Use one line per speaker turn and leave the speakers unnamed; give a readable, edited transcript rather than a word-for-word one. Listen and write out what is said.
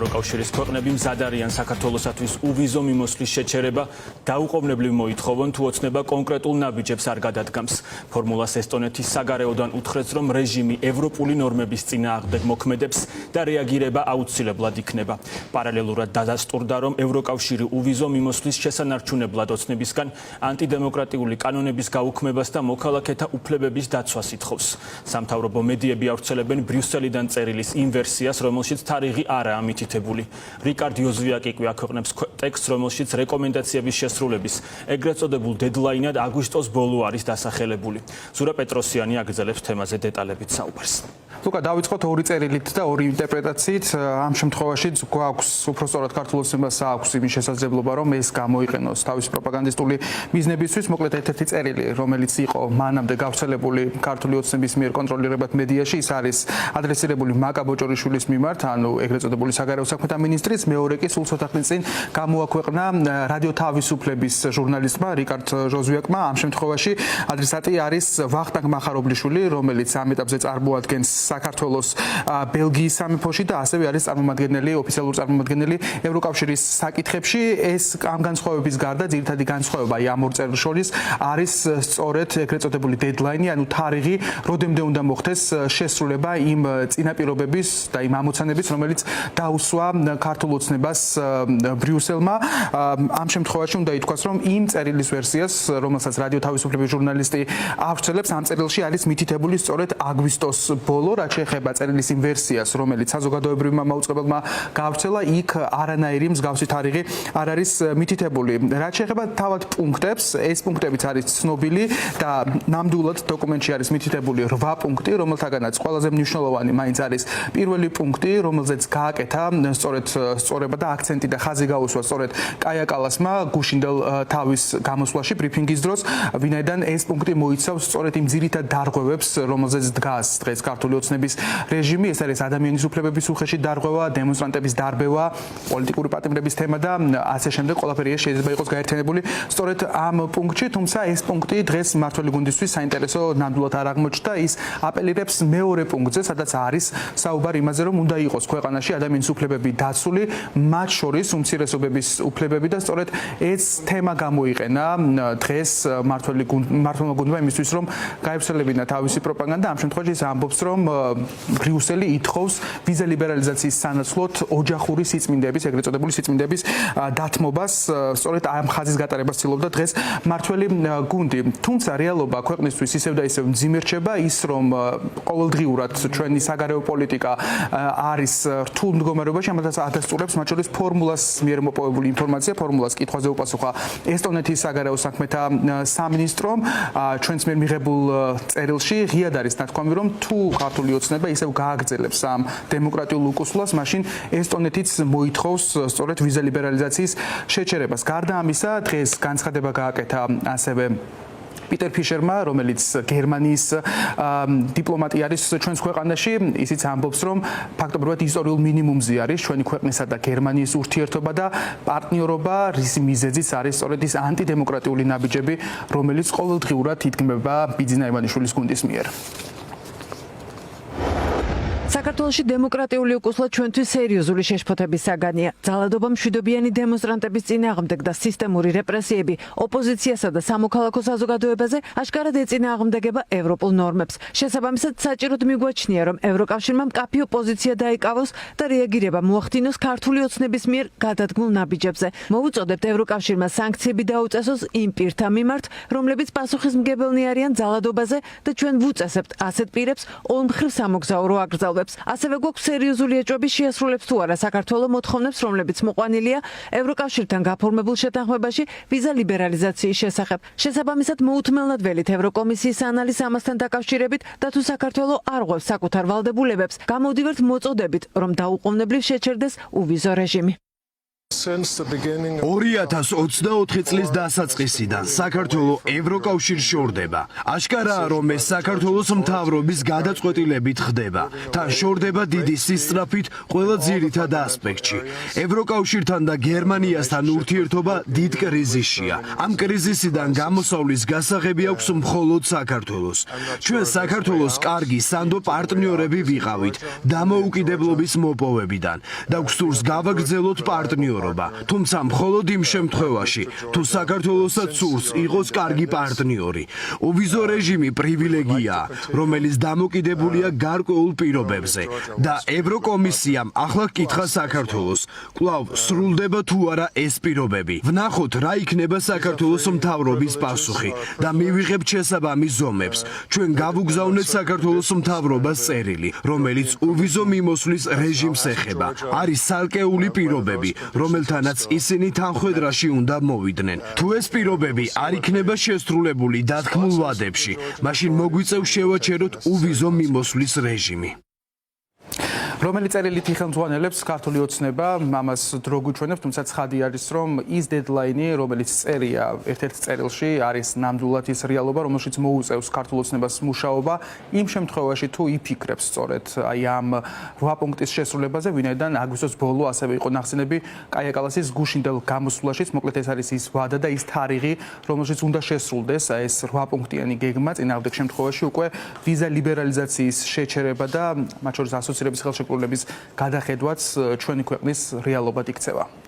ევროკავშირის ქვეყნები მზად არიან საქართველოსათვის უვიზო მიმოსვლის შეჩერება დაუყოვნებლივ მოითხოვონ თუ ოცნება კონკრეტულ ნაბიჯებს არ გადადგამს. ფორმულას ესტონეთის საგარეოდან უთხრეს, რომ რეჟიმი ევროპული ნორმების წინააღმდეგ მოქმედებს და რეაგირება აუცილებლად იქნება. პარალელურად დადასტურდა, რომ ევროკავშირი უვიზო მიმოსვლის შესანარჩუნებლად ოცნებისგან ანტიდემოკრატიული კანონების გაუქმებას და მოქალაქეთა უფლებების დაცვას ითხოვს. სამთავრობო მედიები ავრცელებენ ბრიუსელიდან წერილის იმ ვერსიას, რომელშიც თარიღი არაა მითითებული. რიკარდ იოზვიაკი აქვეყნებს ტექსტს, რომელშიც რეკომენდაციების შესრულების ეგრეთ წოდებულ დედლაინად აგვისტოს ბოლო არის დასახელებული. ზურა პეტროსიანი აგრძელებს თემაზე დეტალებით საუბარს.
ლუკა, დავიწყოთ ორი წერილით და ორი ინტერპრეტაციით. ამ შემთხვევაში გვაქვს უпростоრად ქართულ ოცნებას აქვს იმის შესაძლებლობა, რომ ეს გამოიყენოს თავისი პროპაგანდისტული მიზნებისთვის. მოკლედ ერთ-ერთი წერილი, რომელიც იყო მანამდე გავრცელებული ქართული ოცნების მიერ კონტროლირებად მედიაში, ის არის ადრესირებული მაკა ბოჭორიშვილის მიმართ, ანუ ეგრეთ წოდებული საგარეო საქმეთა მინისტრის. მეორე კი სულ ცოტა ხნის წინ გამოაქვეყნა რადიო თავისუფლების ჟურნალისტმა რიკარდ ჟოზვიაკმა. ამ შემთხვევაში ადრესატი არის ვახტანგ მახარობლიშვილი, რომელიც ამ ეტაპზე წარმოადგენს საქართველოს ბელგიის სამეფოში და ასევე არის ოფიციალური წარმომადგენელი ევროკავშირის საკითხებში. ეს ამ განსხვავების გარდა ძირითადი განსხვავება ამ ორ წერილს შორის არის სწორედ ეგრეთ წოდებული დედლაინი, ანუ თარიღი, როდემდე უნდა მოხდეს შესრულება იმ წინაპირობების და იმ ამოცანების, რომელიც დაუსვა ქართულ ოცნებას ბრიუსელმა. ამ შემთხვევაში უნდა ითქვას, რომ იმ წერილის ვერსიას, რომელსაც რადიო თავისუფლების ჟურნალისტი ავრცელებს, ამ წერილში არის მითითებული სწორედ აგვისტოს ბოლო. რაც შეეხება წერილის იმ ვერსიას, რომელიც საზოგადოებრივმა მაუწყებელმა გაავრცელა, იქ არანაირი მსგავსი თარიღი არ არის მითითებული. რაც შეეხება თავად პუნქტებს, ეს პუნქტებიც არის ცნობილი და ნამდვილად დოკუმენტში არის მითითებული 8 პუნქტი, რომელთაგანაც ყველაზე მნიშვნელოვანი მაინც არის პირველი პუნქტი, რომელზეც გააკეთა სწორება და აქცენტი და ხაზი გაუსვა სწორედ კაია კალასმა გუშინდელ თავის გამოსვლაში ბრიფინგის დროს, ვინაიდან ეს პუნქტი მოიცავს სწორედ იმ ძირითად დარღვევებს, რომელზეც დგას დღეს ქართული ოცნების რეჟიმი. ეს არის ადამიანის უფლებების უხეში დარღვევა, დემონსტრანტების დარბევა, პოლიტიკური პატიმრების თემა და ასე შემდეგ. ყველაფერი ეს შეიძლება იყოს გაერთიანებული სწორედ ამ პუნქტში, თუმცა ეს პუნქტი დღეს მმართველი გუნდისთვის საინტერესო ნამდვილად არ აღმოჩნდა. ის აპელირებს მეორე პუნქტზე, სადაც არის საუბარი იმაზე, რომ უნდა იყოს ქვეყანაში ადამიანის უფლებები დაცული, მათ შორის უმცირესობების უფლებები და სწორედ ეს თემა გამოიყენა დღეს მმართველმა გუნდმა იმისთვის, რომ გაევრცელებინა თავისი პროპაგანდა. ამ შემთხვევაში ის ამბობს, რომ ბრიუსელი ითხოვს ვიზა ლიბერალიზაციის სანაცვლოდ ოჯახური სიწმინდეების, ეგრეთ წოდებული სიწმინდეების დათმობას. სწორედ ამ ხაზის გატარებას ცდილობდა დღეს მმართველი გუნდი. თუმცა რეალობა ქვეყნისთვის ისევ და ისევ მძიმე რჩება, ის რომ ყოველდღიურად ჩვენი საგარეო პოლიტიკა არის რთულ მდგომარეობაში, ამათაც ადასტურებს მათ შორის ფორმულას მიერ მოპოვებული ინფორმაცია. ფორმულას კითხვაზე უპასუხა ესტონეთის საგარეო საქმეთა სამინისტრომ. ჩვენს მიერ მიღებულ წერილში ღიად არის ნათქვამი, რომ თუ ქართული ოცნება ისევ გააგრძელებს ამ დემოკრატიულ უკუსლას, მაშინ ესტონეთიც მოითხოვს სწორედ ვიზა ლიბერალიზაციის შეჩერებას. გარდა ამისა, დღეს განცხადება გააკეთა ასევე პიტერ ფიშერმა, რომელიც გერმანიის დიპლომატი არის ჩვენს ქვეყანაში. ისიც ამბობს, რომ ფაქტობრივად ისტორიულ მინიმუმზე არის ჩვენი ქვეყნისა და გერმანიის ურთიერთობა და პარტნიორობა, რის მიზეზიც არის სწორედ ის ანტიდემოკრატიული ნაბიჯები, რომელიც ყოველდღიურად იდგმება ბიძინა ივანიშვილის გუნდის მიერ.
საქართველოში დემოკრატიული უკუსლა ჩვენთვის სერიოზული შეშფოთების საგანია. ძალადობა, მშვიდობიანი დემონსტრანტების წინააღმდეგ და სისტემური რეპრესიები ოპოზიციასა და სამოქალაქო საზოგადოებაზე აშკარად ეწინააღმდეგება ევროპულ ნორმებს. შესაბამისად, საჭიროდ მიგვაჩნია, რომ ევროკავშირმა მკაფიო პოზიცია დაიკავოს და რეაგირება მოახდინოს ქართული ოცნების მიერ გადადგმულ ნაბიჯებზე. მოვუწოდებთ ევროკავშირმა სანქციები დაუწესოს იმ პირთა მიმართ, რომლებიც პასუხისმგებელნი არიან ძალადობაზე და ჩვენ ვუწესებთ ასეთ პირებს ორმხრივ სამოგზაურო აკრძალვებს. ასევე გვაქვს სერიოზული ეჭვები შეასრულებს თუ არა საქართველოს მოთხოვნებს, რომლებიც მოყვანილია ევროკავშირთან გაფორმებულ შეთანხმებაში ვიზა ლიბერალიზაციის შესახებ. შესაბამისად, მოუთმელნად ველით ევროკომისიის ანალიზს ამასთან დაკავშირებით და თუ საქართველოს არ ღვევს საკუთარ ვალდებულებებს, გამოვდივართ მოწოდებით, რომ დაუყოვნებლივ შეჩერდეს უვიზო რეჟიმი.
Since the beginning of
2024 წლის დასაწყისიდან საქართველოს ევროკავშირში შორდება. აშკარაა, რომ ეს საქართველოს მთავრობის გადაწყვეტილებით ხდება. თან შორდება დიდი სისწრაფით ყველა ძირითად ასპექტში. ევროკავშირთან და გერმანიასთან ურთიერთობა დიდ კრიზისშია. ამ კრიზისიდან გამოსავლის გასაღები აქვს მხოლოდ საქართველოს. ჩვენ საქართველოს კარგი სანდო პარტნიორები ვიყავით დამოუკიდებლობის მოპოვებიდან და გსურს გავაგრძელოთ პარტნიორობა. თუმცა მხოლოდ იმ შემთხვევაში, თუ საქართველოსაც სურს იყოს კარგი პარტნიორი. ოვიზო რეჟიმი პრივილეგიაა, რომელიც დამოკიდებულია გარკვეულ პირობებზე და ევროკომისიამ ახლა კითხა საქართველოს, კვლავ სრულდება თუ არა ეს პირობები. ვნახოთ რა იქნება საქართველოს მთავრობის პასუხი და მივიღებთ შესაბამის ზომებს. ჩვენ გავუგზავნეთ საქართველოს მთავრობას წერილი, რომელიც ოვიზო მიმოსვლის რეჟიმს ეხება. არის სალკეული პირობები, რომელთანაც ისინი თანხმედრაში უნდა მოვიდნენ. თუ ეს პირობები არ იქნება შესრულებული დათქმულ ვადებში, მაშინ მოგვიწევს შევაჩეროთ ოვიზო მიმოსვლის რეჟიმი.
რომელი წერილით იხელმძღვანელებს ქართული ოცნება, ამას დრო გვიჩვენებს, თუმცა ცხადი არის, რომ ის დედლაინი, რომელიც წერია ერთ-ერთ წერილში, არის ნამდვილად ის რეალობა, რომელშიც მოუწევს ქართულ ოცნებას მუშაობა, იმ შემთხვევაში თუ იფიქრებს სწორედ აი ამ 8 პუნქტის შესრულებაზე, ვინაიდან აგვისტოს ბოლო ასევე იყო ნახსენები კაია კალასის გუშინდელ გამოსვლაშიც, მოკლედ ეს არის ის ვადა და ის თარიღი, რომელშიც უნდა შესრულდეს ეს 8 პუნქტიანი გეგმა, წინააღმდეგ შემთხვევაში უკვე ვიზა ლიბერალიზაციის შეჩერება და მათ შორის ასოცირების ხელშეკრულების გადახედვაც ჩვენი ქვეყნის რეალობად იქცევა.